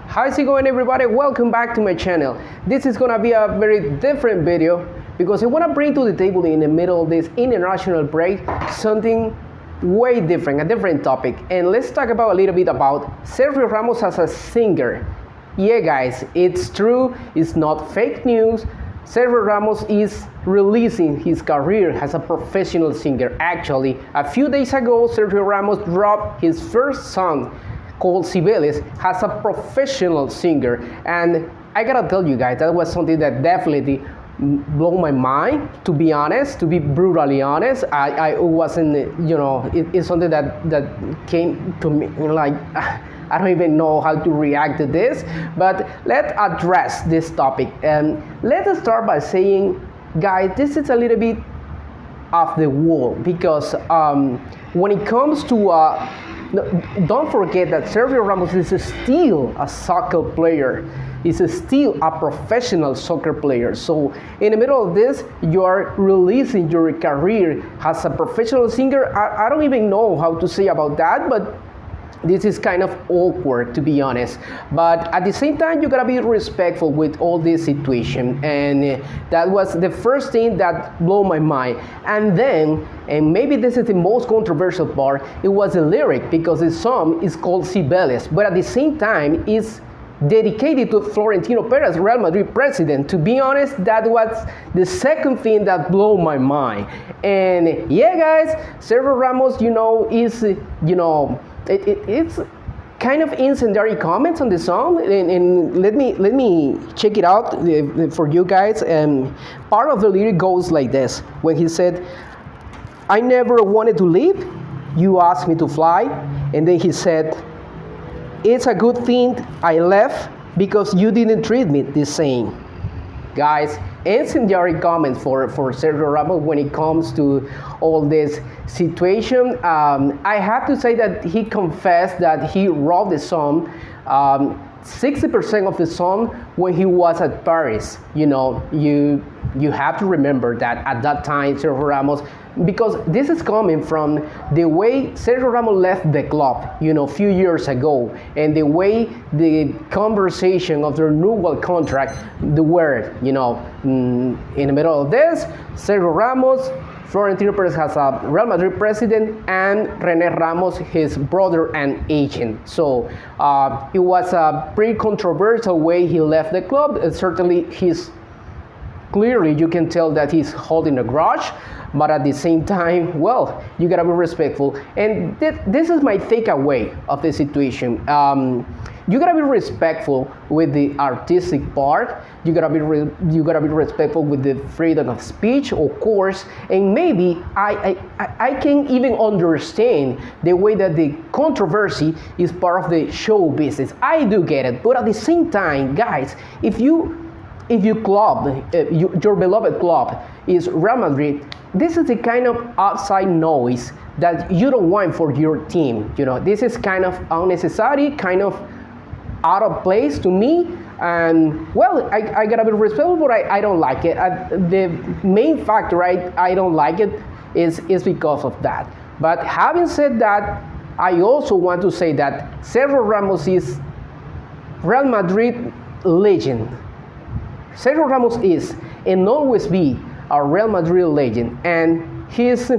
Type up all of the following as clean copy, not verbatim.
How's it going, everybody? Welcome back to my channel. This is gonna be a very different video because I want to bring to the table in the middle of this international break something way different, a different topic. And let's talk about a little bit about Sergio Ramos as a singer. Yeah, guys, it's true. It's not fake news. Sergio Ramos is releasing his career as a professional singer. Actually, a few days ago, Sergio Ramos dropped his first song called Cibeles as a professional singer. And I gotta tell you guys, that was something that definitely blew my mind, to be honest, to be brutally honest. I wasn't, it's something that came to me, like, I don't even know how to react to this, but let's address this topic. And let's start by saying, guys, this is a little bit off the wall because when it comes to don't forget that Sergio Ramos is still a soccer player. He's still a professional soccer player. So in the middle of this, you are releasing your career as a professional singer. I don't even know how to say about that, but this is kind of awkward, to be honest. But at the same time, you gotta be respectful with all this situation. And that was the first thing that blew my mind. And then, and maybe this is the most controversial part, it was the lyric, because the song is called Cibeles, but at the same time, it's dedicated to Florentino Pérez, Real Madrid president. To be honest, that was the second thing that blew my mind. And yeah, guys, Sergio Ramos, is, it's kind of incendiary comments on the song, and let me check it out for you guys. And part of the lyric goes like this: when he said, "I never wanted to leave, you asked me to fly," and then he said, "It's a good thing I left because you didn't treat me the same." Guys, incendiary comments for Sergio Ramos when it comes to all this situation. I have to say that he confessed that he wrote the song, 60% of the song, when he was at Paris. You have to remember that at that time, Sergio Ramos, because this is coming from the way Sergio Ramos left the club, a few years ago, and the way the conversation of the renewal contract, the word, in the middle of this, Sergio Ramos, Florentino Pérez has a Real Madrid president, and René Ramos, his brother and agent. So it was a pretty controversial way he left the club. Certainly, clearly you can tell that he's holding a grudge, but at the same time, well, you gotta be respectful. And this is my takeaway of the situation. You gotta be respectful with the artistic part. You gotta be respectful with the freedom of speech, of course. And maybe I can even understand the way that the controversy is part of the show business. I do get it, but at the same time, guys, if your beloved club is Real Madrid, this is the kind of outside noise that you don't want for your team. This is kind of unnecessary, kind of out of place to me. And well, I gotta be respectful, but I don't like it. The main factor I don't like it is because of that. But having said that, I also want to say that Sergio Ramos is Real Madrid legend. Sergio Ramos is and always be a Real Madrid legend, and he's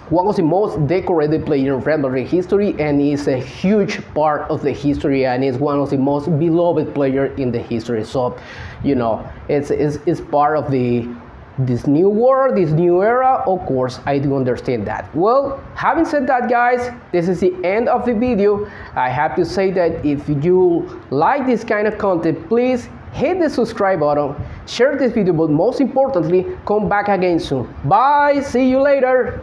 one of the most decorated players in Real Madrid history, and is a huge part of the history, and is one of the most beloved players in the history. So, it's part of this new world, this new era. Of course, I do understand that. Well, having said that, guys, this is the end of the video. I have to say that if you like this kind of content, please hit the subscribe button, share this video, but most importantly, come back again soon. Bye, see you later.